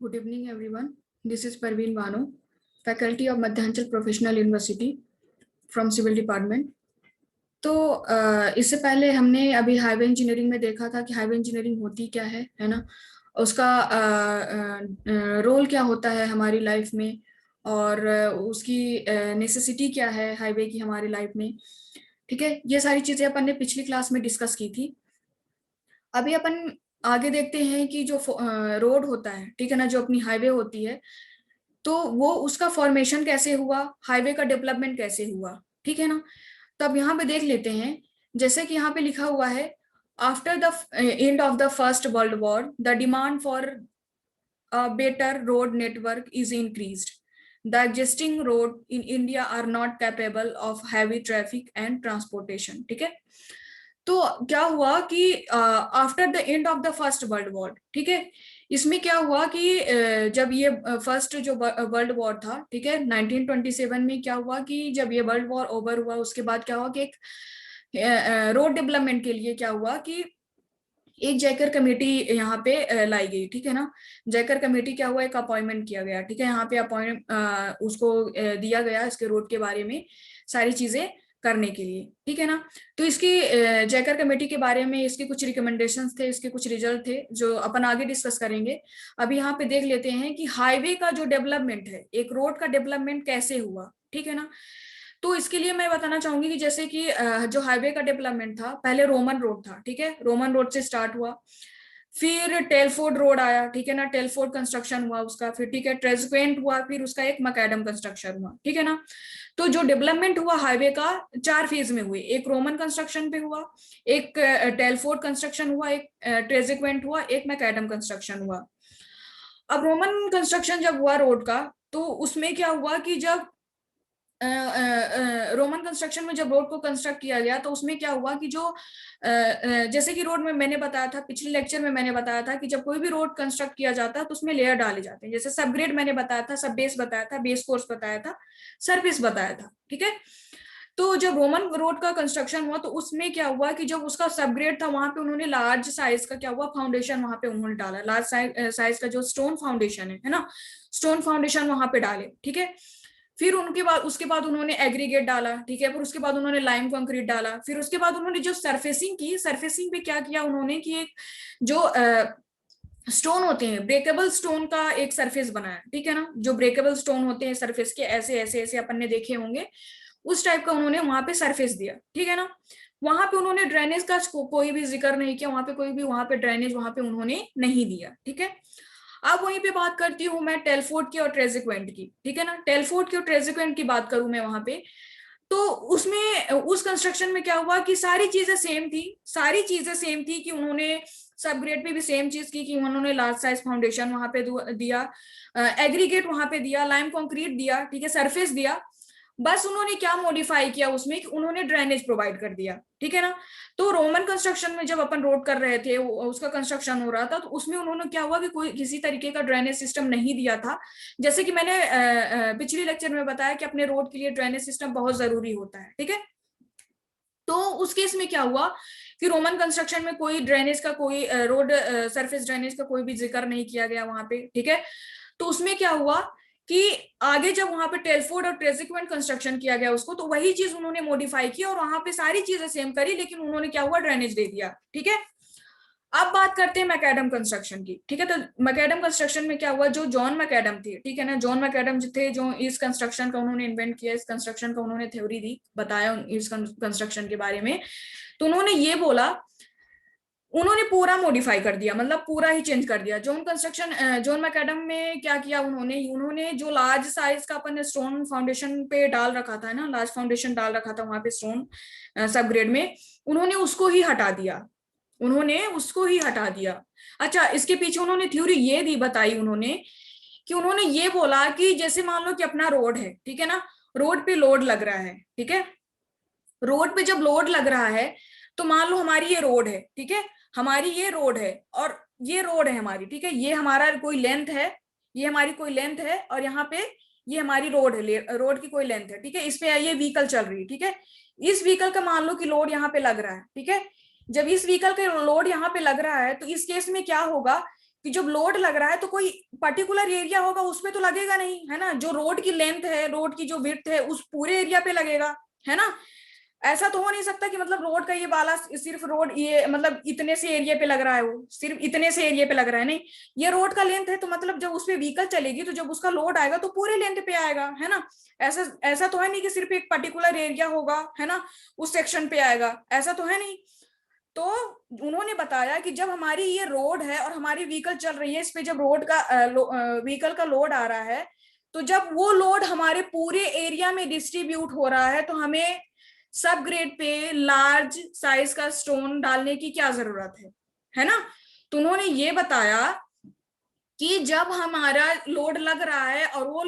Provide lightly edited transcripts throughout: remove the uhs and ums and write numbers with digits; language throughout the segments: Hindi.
Good evening, everyone. This is Parveen Bano, faculty of Madhyanchal Professional University from Civil Department. तो इससे पहले हमने अभी हाईवे इंजीनियरिंग में देखा था कि हाईवे इंजीनियरिंग होती क्या है ना, उसका रोल क्या होता है हमारी लाइफ में, और उसकी नेसेसिटी क्या है हाईवे की हमारी लाइफ में। ठीक है, ये सारी चीजें अपन ने पिछली क्लास में डिस्कस की थी। अभी अपन आगे देखते हैं कि जो रोड होता है, ठीक है ना, जो अपनी हाईवे होती है, तो वो उसका फॉर्मेशन कैसे हुआ, हाईवे का डेवलपमेंट कैसे हुआ, ठीक है ना। तब यहाँ पे देख लेते हैं, जैसे कि यहाँ पे लिखा हुआ है, after the end of the first world war the demand for a better road network is increased. The existing road in India are not capable of heavy traffic and transportation. ठीक है, तो क्या हुआ कि after the end of the first world war, ठीक है, इसमें क्या हुआ कि जब ये फर्स्ट जो वर्ल्ड वॉर था, ठीक है, 1927 में क्या हुआ कि जब ये वर्ल्ड वॉर ओवर हुआ, उसके बाद क्या हुआ कि एक रोड डेवलपमेंट के लिए क्या हुआ कि एक जयकर कमेटी यहाँ पे लाई गई। ठीक है ना, जयकर कमेटी क्या हुआ, एक अपॉइंटमेंट किया गया। ठीक है, यहाँ पे अपॉइंटमेंट उसको दिया गया इसके रोड के बारे में सारी चीजें करने के लिए। ठीक है ना, तो इसकी जयकर कमेटी के बारे में इसके कुछ रिकमेंडेशंस थे, इसके कुछ रिजल्ट थे जो अपन आगे डिस्कस करेंगे। अभी यहाँ पे देख लेते हैं कि हाईवे का जो डेवलपमेंट है, एक रोड का डेवलपमेंट कैसे हुआ। ठीक है ना, तो इसके लिए मैं बताना चाहूंगी कि जैसे कि जो हाईवे का डेवलपमेंट था, पहले रोमन रोड था। ठीक है, रोमन रोड से स्टार्ट हुआ, फिर टेलफोर्ड रोड आया। ठीक है ना, टेलफोर्ड कंस्ट्रक्शन हुआ उसका, फिर ठीक है ट्रेजक्वेंट हुआ, फिर उसका एक मैकडम कंस्ट्रक्शन हुआ। ठीक है ना, तो जो डेवलपमेंट हुआ हाईवे का 4 फेज में हुए, एक रोमन कंस्ट्रक्शन पे हुआ, एक टेलफोर्ड कंस्ट्रक्शन हुआ, एक ट्रेजक्वेंट हुआ, एक मैकडम कंस्ट्रक्शन हुआ। अब रोमन कंस्ट्रक्शन जब हुआ रोड का, तो उसमें क्या हुआ कि जब रोमन कंस्ट्रक्शन में जब रोड को कंस्ट्रक्ट किया गया, तो उसमें क्या हुआ कि जो जैसे कि रोड में मैंने बताया था, पिछले लेक्चर में मैंने बताया था कि जब कोई भी रोड कंस्ट्रक्ट किया जाता है तो उसमें लेयर डाले जाते हैं। जैसे सब ग्रेड मैंने बताया था, सब बेस बताया था, बेस कोर्स बताया था, सरफेस बताया था। ठीक है, तो जब रोमन रोड का कंस्ट्रक्शन हुआ तो उसमें क्या हुआ कि जब उसका सबग्रेड था, वहां पे उन्होंने लार्ज साइज का क्या हुआ, फाउंडेशन वहां पे उन्होंने डाला, लार्ज साइज का जो स्टोन फाउंडेशन है ना, स्टोन फाउंडेशन वहां पे डाले। ठीक है, फिर उनके बाद उसके बाद उन्होंने एग्रीगेट डाला। ठीक है, फिर उसके बाद उन्होंने लाइम कंक्रीट डाला। फिर उसके बाद उन्होंने जो सरफेसिंग की, सरफेसिंग पे क्या किया उन्होंने कि एक जो स्टोन होते हैं, ब्रेकेबल स्टोन का एक सरफेस बनाया। ठीक है ना, जो ब्रेकेबल स्टोन होते हैं सरफेस के, ऐसे ऐसे ऐसे अपन ने देखे होंगे, उस टाइप का उन्होंने वहां पे सरफेस दिया। ठीक है ना, वहां पे उन्होंने ड्रेनेज का कोई भी जिक्र नहीं किया, वहां पे कोई भी वहां पे ड्रेनेज वहां पे उन्होंने नहीं दिया। ठीक है, अब वहीं पे बात करती हूँ मैं टेलफोर्ड की और ट्रेजक्वेंट की। ठीक है ना, टेलफोर्ड की और ट्रेजक्वेंट की बात करूं मैं वहां पे, तो उसमें उस कंस्ट्रक्शन में क्या हुआ कि सारी चीजें सेम थी, सारी चीजें सेम थी कि उन्होंने सब ग्रेड पे भी सेम चीज की कि उन्होंने लार्ज साइज फाउंडेशन वहां पे दिया, एग्रीगेट वहां पे दिया, लाइम कंक्रीट दिया, ठीक है, सरफेस दिया। बस उन्होंने क्या मॉडिफाई किया उसमें कि उन्होंने ड्रेनेज प्रोवाइड कर दिया। ठीक है ना, तो रोमन कंस्ट्रक्शन में जब अपन रोड कर रहे थे, उसका कंस्ट्रक्शन हो रहा था, तो उसमें उन्होंने क्या हुआ कि कोई किसी तरीके का ड्रेनेज सिस्टम नहीं दिया था। जैसे कि मैंने पिछले लेक्चर में बताया कि अपने रोड के लिए ड्रेनेज सिस्टम बहुत जरूरी होता है। ठीक है, तो उस केस में क्या हुआ कि रोमन कंस्ट्रक्शन में कोई ड्रेनेज का, कोई रोड सरफेस ड्रेनेज का कोई भी जिक्र नहीं किया गया वहां पे। ठीक है, तो उसमें क्या हुआ कि आगे जब वहां पे टेलफोर्ड और ट्रेजक्वेंट कंस्ट्रक्शन किया गया उसको, तो वही चीज उन्होंने मॉडिफाई की और वहां पे सारी चीजें सेम करी, लेकिन उन्होंने क्या हुआ, ड्रेनेज दे दिया। ठीक है, अब बात करते हैं मैकडम कंस्ट्रक्शन की। ठीक है, तो मैकडम कंस्ट्रक्शन में क्या हुआ, जो जॉन मैकडम थे, ठीक है ना, जॉन मैकडम जो थे, जो इस कंस्ट्रक्शन का उन्होंने इन्वेंट किया, इस कंस्ट्रक्शन का उन्होंने थ्योरी दी, बताया इस कंस्ट्रक्शन के बारे में, तो उन्होंने ये बोला, उन्होंने पूरा मॉडिफाई कर दिया, मतलब पूरा ही चेंज कर दिया। जोन कंस्ट्रक्शन, जोन मैकडम में क्या किया उन्होंने, उन्होंने जो लार्ज साइज का अपन स्टोन फाउंडेशन पे डाल रखा था ना, लार्ज फाउंडेशन डाल रखा था वहां पे स्टोन सब ग्रेड में, उन्होंने उसको ही हटा दिया, उन्होंने उसको ही हटा दिया। अच्छा, इसके पीछे उन्होंने थ्योरी ये दी, बताई उन्होंने कि उन्होंने ये बोला कि जैसे मान लो कि अपना रोड है, ठीक है ना, रोड पे लोड लग रहा है। ठीक है, रोड पे जब लोड लग रहा है, तो मान लो हमारी ये रोड है, ठीक है, हमारी ये रोड है और ये रोड है हमारी। ठीक है, ये हमारा कोई लेंथ है, ये हमारी कोई लेंथ है, और यहाँ पे ये हमारी रोड है, रोड की कोई लेंथ है। ठीक है, इस पे ये व्हीकल चल रही है। ठीक है, इस व्हीकल का मान लो कि लोड यहाँ पे लग रहा है। ठीक है, जब इस व्हीकल का लोड यहाँ पे लग रहा है, तो इस केस में क्या होगा कि जब लोड लग रहा है तो कोई पर्टिकुलर एरिया होगा उसमें तो लगेगा नहीं, है ना। जो रोड की लेंथ है, रोड की जो विड्थ है, उस पूरे एरिया पे लगेगा, है ना। ऐसा तो हो नहीं सकता कि मतलब रोड का ये वाला सिर्फ रोड ये मतलब इतने से एरिया पे लग रहा है, वो सिर्फ इतने से एरिया पे लग रहा है, नहीं। ये रोड का लेंथ है तो मतलब जब उस पे व्हीकल चलेगी तो जब उसका लोड आएगा तो पूरे लेंथ पे आएगा, है ना। ऐसा ऐसा तो है नहीं कि सिर्फ एक पर्टिकुलर एरिया होगा, है ना, उस सेक्शन पे आएगा, ऐसा तो है नहीं। तो उन्होंने बताया कि जब हमारी ये रोड है और हमारी व्हीकल चल रही है, इस पे जब रोड का व्हीकल का लोड आ रहा है, तो जब वो लोड हमारे पूरे एरिया में डिस्ट्रीब्यूट हो रहा है तो हमें सब ग्रेड पे लार्ज साइज का स्टोन डालने की क्या जरूरत है ना। तो उन्होंने ये बताया कि जब हमारा लोड लग रहा है और वो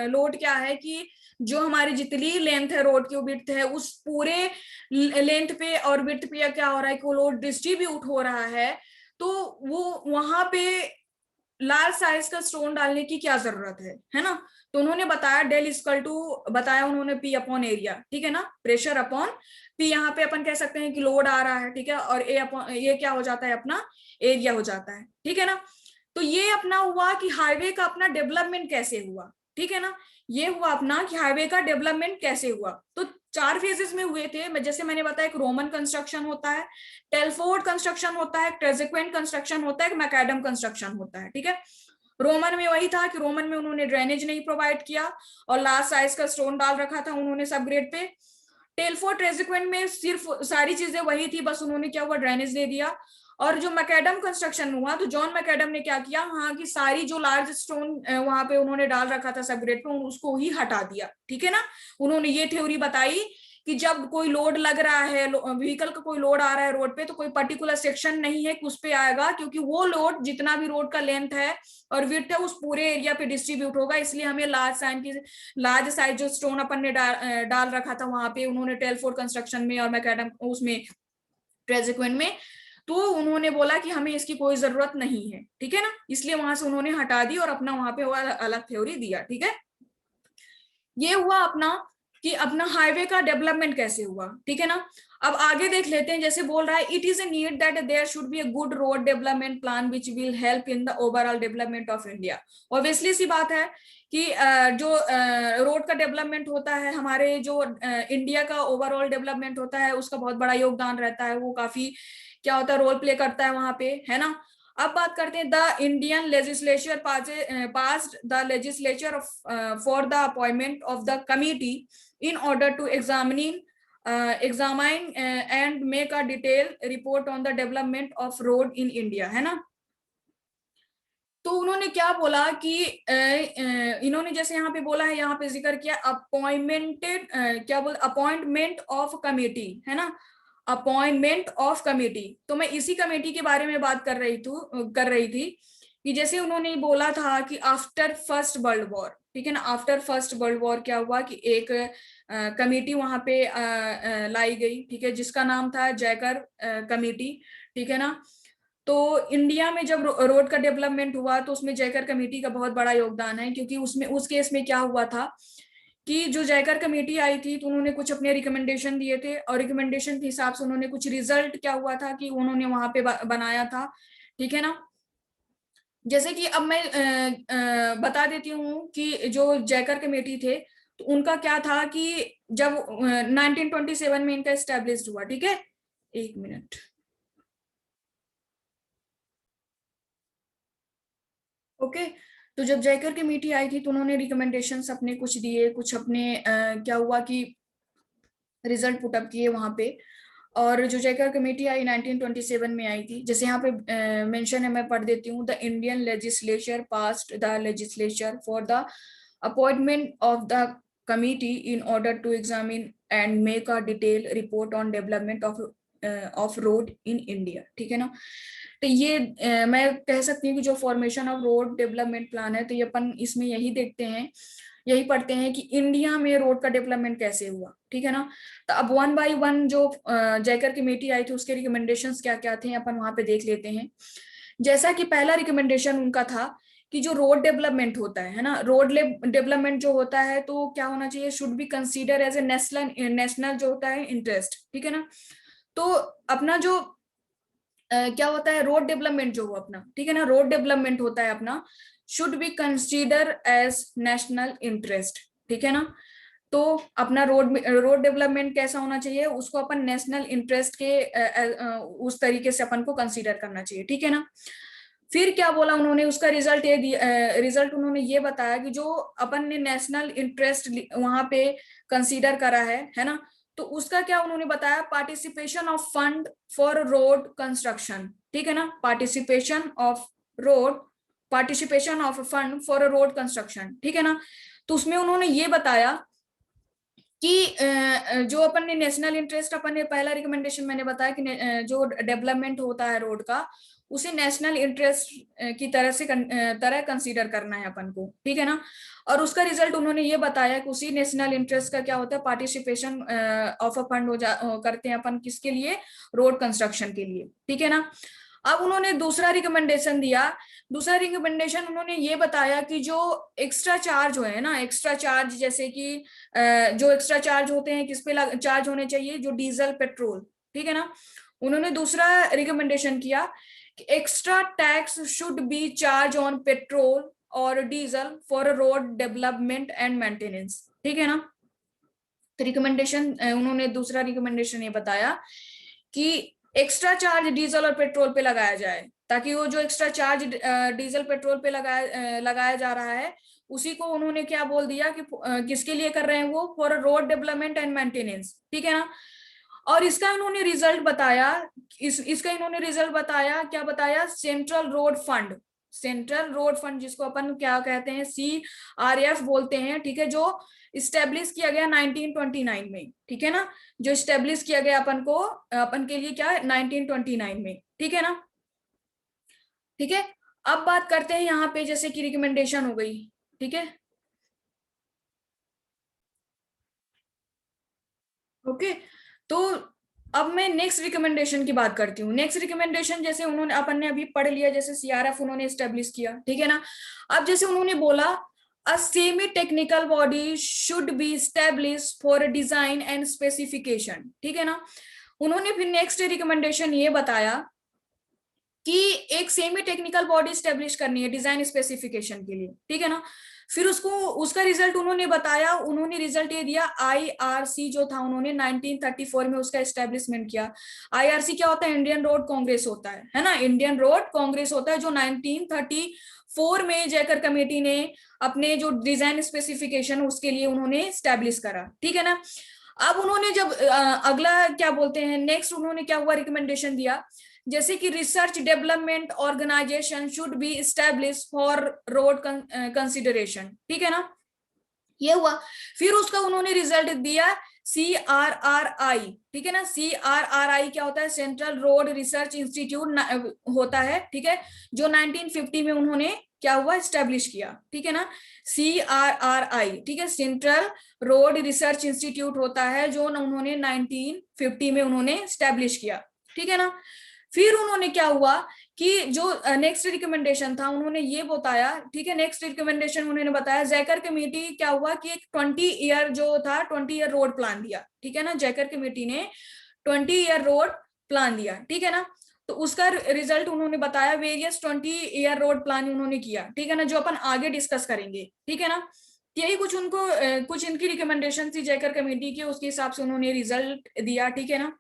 लोड क्या है कि जो हमारी जितनी लेंथ है रोड की विड्थ है उस पूरे लेंथ पे और विड्थ पे क्या हो रहा है कि वो लोड डिस्ट्रीब्यूट हो रहा है, तो वो वहां पे लार्ज साइज का स्टोन डालने की क्या जरूरत है ना। तो उन्होंने बताया डेल इक्वल टू, बताया उन्होंने पी अपॉन एरिया, ठीक है ना, प्रेशर अपॉन पी। यहाँ पे अपन कह सकते हैं कि लोड आ रहा है, ठीक है, और ए अपॉन ये क्या हो जाता है अपना एरिया हो जाता है, ठीक है ना। तो ये अपना हुआ कि हाईवे का अपना डेवलपमेंट कैसे हुआ, ठीक है ना। ये हुआ अपना कि हाईवे का डेवलपमेंट कैसे हुआ। तो 4 फेजेस में हुए थे, जैसे मैंने बताया, एक रोमन कंस्ट्रक्शन होता है, टेलफोर्ड कंस्ट्रक्शन होता है, ट्रेजेक्वेंट कंस्ट्रक्शन होता है, एक मैकेडम कंस्ट्रक्शन होता है, ठीक है। रोमन में वही था कि रोमन में उन्होंने ड्रेनेज नहीं प्रोवाइड किया और लार्ज साइज का स्टोन डाल रखा था उन्होंने सब ग्रेड पे। टेलफोर्ड ट्रेजेक्वेंट में सिर्फ सारी चीजें वही थी, बस उन्होंने क्या हुआ ड्रेनेज दे दिया। और जो मैकेडम कंस्ट्रक्शन हुआ तो जॉन मैकेडम ने क्या किया, हाँ की सारी जो लार्ज स्टोन वहां पे उन्होंने डाल रखा था सब ग्रेड पे उसको ही हटा दिया, ठीक है ना। उन्होंने ये थ्योरी बताई कि जब कोई लोड लग रहा है, व्हीकल का कोई लोड आ रहा है रोड पे, तो कोई पर्टिकुलर सेक्शन नहीं है कि उस पे आएगा, क्योंकि वो लोड जितना भी रोड का लेंथ है और विड्थ है उस पूरे एरिया पे डिस्ट्रीब्यूट होगा। इसलिए हमें लार्ज साइज जो स्टोन अपन ने डाल रखा था वहां पे उन्होंने टेलफोर्ड कंस्ट्रक्शन में और मैकेडम उसमें ट्रेजेक्वेंट में, तो उन्होंने बोला कि हमें इसकी कोई जरूरत नहीं है, ठीक है ना। इसलिए वहां से उन्होंने हटा दी और अपना वहां पे अलग थ्योरी दिया, ठीक है। ये हुआ अपना कि अपना हाईवे का डेवलपमेंट कैसे हुआ, ठीक है ना। अब आगे देख लेते हैं, जैसे बोल रहा है it is a need that there should be a good road development plan which will help in the overall development of India. Obviously सी बात है कि जो रोड का डेवलपमेंट होता है, हमारे जो इंडिया का ओवरऑल डेवलपमेंट होता है उसका बहुत बड़ा योगदान रहता है, वो काफी क्या होता है रोल प्ले करता है वहां पे, है ना। अब बात करते हैं, the Indian legislature passed the legislature for the appointment of the committee in order to examine and make a detail report on the development of road in India, है ना। तो उन्होंने क्या बोला कि इन्होंने जैसे यहाँ पे बोला है, यहाँ पे जिक्र किया अपॉइंटमेंटेड, क्या बोल अपॉइंटमेंट ऑफ कमेटी, है ना, अपॉइंटमेंट ऑफ कमेटी। तो मैं इसी कमेटी के बारे में बात कर रही थी कि जैसे उन्होंने बोला था कि आफ्टर फर्स्ट वर्ल्ड वॉर, ठीक है ना, आफ्टर फर्स्ट वर्ल्ड वॉर क्या हुआ कि एक कमेटी वहां पे लाई गई, ठीक है, जिसका नाम था जयकर कमेटी, ठीक है ना। तो इंडिया में जब रोड का डेवलपमेंट हुआ तो उसमें जयकर कमेटी का बहुत बड़ा योगदान है, क्योंकि उसमें उस केस में क्या हुआ था कि जो जयकर कमेटी आई थी तो उन्होंने कुछ अपने रिकमेंडेशन दिए थे और रिकमेंडेशन के हिसाब से उन्होंने कुछ रिजल्ट क्या हुआ था कि उन्होंने वहां पे बनाया था, ठीक है ना। जैसे कि अब मैं बता देती हूँ कि जो जयकर कमेटी थे तो उनका क्या था कि जब 1927 में इनका एस्टेब्लिश हुआ, ठीक है, 1 मिनट। ओके। तो जब जयकर कमेटी आई थी तो उन्होंने रिकमेंडेशंस अपने कुछ दिए, कुछ अपने क्या हुआ कि रिजल्ट पुटअप किए वहां पे। और जो जयकर कमेटी आई 1927 में आई थी, जैसे यहाँ पे मेंशन है, मैं पढ़ देती हूँ, the Indian legislature passed the legislature for the appointment of the committee in order to examine and make a detail report on development of road in India, ठीक है ना। तो ये मैं कह सकती हूँ कि जो formation of road development plan है, तो ये अपन इसमें यही देखते हैं, यही पढ़ते हैं कि इंडिया में रोड का डेवलपमेंट कैसे हुआ, ठीक है ना। तो अब वन बाय वन जो जयकर कमेटी आई थी उसके रिकमेंडेशंस क्या क्या थे अपन वहां पे देख लेते हैं। जैसा कि पहला रिकमेंडेशन उनका था कि जो रोड डेवलपमेंट होता है ना, रोड डेवलपमेंट जो होता है तो क्या होना चाहिए, should be consider as a national national जो होता है इंटरेस्ट, ठीक है ना। तो अपना जो क्या होता है, रोड डेवलपमेंट जो हो अपना, ठीक है ना, रोड डेवलपमेंट होता है अपना, should be consider as national interest, ठीक है ना। तो अपना रोड डेवलपमेंट कैसा होना चाहिए, उसको अपन नेशनल इंटरेस्ट के उस तरीके से अपन को कंसीडर करना चाहिए, ठीक है ना। फिर क्या बोला उन्होंने, उसका रिजल्ट ये रिजल्ट उन्होंने ये बताया कि जो अपन ने नेशनल इंटरेस्ट वहां पे कंसीडर करा है ना, तो उसका क्या उन्होंने बताया, participation of fund for road construction, ठीक है ना, participation of fund for road construction, ठीक है ना। तो उसमें उन्होंने ये बताया कि जो अपन ने नेशनल इंटरेस्ट, अपन ने पहला रिकमेंडेशन मैंने बताया कि जो डेवलपमेंट होता है रोड का, उसे नेशनल इंटरेस्ट की तरह कंसीडर करना है अपन को, ठीक है ना। और उसका रिजल्ट उन्होंने ये बताया कि उसी नेशनल इंटरेस्ट का क्या होता है, पार्टिसिपेशन ऑफ अ फंड करते हैं अपन किसके लिए, रोड कंस्ट्रक्शन के लिए, ठीक है ना। अब उन्होंने दूसरा रिकमेंडेशन दिया, दूसरा रिकमेंडेशन उन्होंने ये बताया कि जो एक्स्ट्रा चार्ज हो है ना, एक्स्ट्रा चार्ज जैसे कि जो एक्स्ट्रा चार्ज होते हैं किस पे चार्ज होने चाहिए, जो डीजल पेट्रोल, ठीक है ना। उन्होंने दूसरा रिकमेंडेशन किया कि extra tax should be charge on petrol और diesel for road development and maintenance, ठीक है ना। तो रिकमेंडेशन उन्होंने दूसरा रिकमेंडेशन ये बताया कि एक्स्ट्रा चार्ज डीजल और पेट्रोल पे लगाया जाए, ताकि वो जो एक्स्ट्रा चार्ज डीजल पेट्रोल पे लगाया जा रहा है, उसी को उन्होंने क्या बोल दिया कि किसके लिए कर रहे हैं वो, for road development and maintenance, ठीक है ना। और इसका इन्होंने रिजल्ट बताया, इसका इन्होंने रिजल्ट बताया, क्या बताया, सेंट्रल रोड फंड जिसको अपन क्या कहते हैं, CRF बोलते हैं, ठीक है, जो इस्टेब्लिश किया गया 1929 में, ठीक है ना, जो इस्टेब्लिश किया गया अपन के लिए क्या 1929 में, ठीक है ना। ठीक है, अब बात करते हैं यहाँ पे जैसे कि रिकमेंडेशन हो गई, ठीक है, ओके। तो अब मैं नेक्स्ट रिकमेंडेशन की बात करती हूँ। नेक्स्ट रिकमेंडेशन जैसे उन्होंने अपन ने अभी पढ़ लिया, जैसे CRF उन्होंने स्टेब्लिश किया, ठीक है ना। अब जैसे उन्होंने बोला a semi technical body should be establish for design and specification, ठीक है ना। उन्होंने फिर नेक्स्ट रिकमेंडेशन ये बताया कि एक सेमी टेक्निकल बॉडी स्टेब्लिश करनी है डिजाइन स्पेसिफिकेशन के लिए, ठीक है ना। फिर उसका रिजल्ट उन्होंने बताया, उन्होंने रिजल्ट ये दिया, IRC जो था उन्होंने 1934 में उसका एस्टेब्लिशमेंट किया। IRC क्या होता है, इंडियन रोड कांग्रेस होता है ना, इंडियन रोड कांग्रेस होता है, जो 1934 में जयकर कमेटी ने अपने जो डिजाइन स्पेसिफिकेशन उसके लिए उन्होंने स्टैब्लिश करा, ठीक है ना। अब उन्होंने जब अगला क्या बोलते हैं, नेक्स्ट उन्होंने क्या हुआ रिकमेंडेशन दिया, जैसे कि research development organisation should be establish for road consideration, ठीक है ना, ये हुआ। फिर उसका उन्होंने रिजल्ट दिया CRRI, ठीक है ना। CRRI क्या होता है, सेंट्रल रोड रिसर्च इंस्टीट्यूट होता है, ठीक है, जो 1950 में उन्होंने क्या हुआ, स्टैब्लिश किया, ठीक है ना। CRRI, ठीक है, सेंट्रल रोड रिसर्च इंस्टीट्यूट होता है, जो उन्होंने 1950 में उन्होंने स्टैब्लिश किया, ठीक है ना। फिर उन्होंने क्या हुआ कि जो नेक्स्ट रिकमेंडेशन था उन्होंने ये बताया, ठीक है, नेक्स्ट रिकमेंडेशन उन्होंने बताया, जयकर कमेटी क्या हुआ कि एक 20 ईयर जो था 20 ईयर रोड प्लान दिया, ठीक है ना। जयकर कमेटी ने 20 ईयर रोड प्लान दिया, ठीक है ना। तो उसका रिजल्ट उन्होंने बताया, वेरियस 20 ईयर रोड प्लान उन्होंने किया, ठीक है ना, जो अपन आगे डिस्कस करेंगे, ठीक है ना। यही कुछ इनकी रिकमेंडेशन थी जयकर कमेटी की, उसके हिसाब से उन्होंने रिजल्ट दिया, ठीक है ना।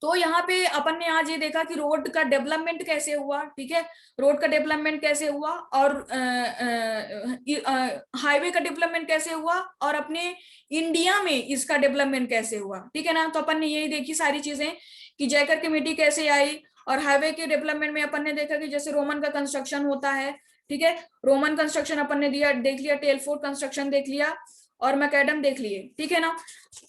तो यहाँ पे अपन ने आज ये देखा कि रोड का डेवलपमेंट कैसे हुआ, ठीक है, रोड का डेवलपमेंट कैसे हुआ, और हाईवे का डेवलपमेंट कैसे हुआ, और अपने इंडिया में इसका डेवलपमेंट कैसे हुआ, ठीक है ना। तो अपन ने यही देखी सारी चीजें कि जयकर कमेटी कैसे आई, और हाईवे के डेवलपमेंट में अपन ने देखा कि जैसे रोमन का कंस्ट्रक्शन होता है, ठीक है, रोमन कंस्ट्रक्शन अपन ने देख लिया, टेलफोर्ड कंस्ट्रक्शन देख लिया, और मैकेडम देख लिए, ठीक है ना।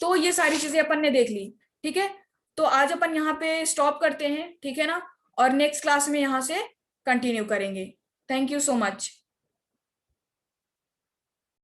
तो ये सारी चीजें अपन ने देख ली, ठीक है। तो आज अपन यहाँ पे स्टॉप करते हैं, ठीक है ना, और नेक्स्ट क्लास में यहाँ से कंटिन्यू करेंगे। Thank you so much.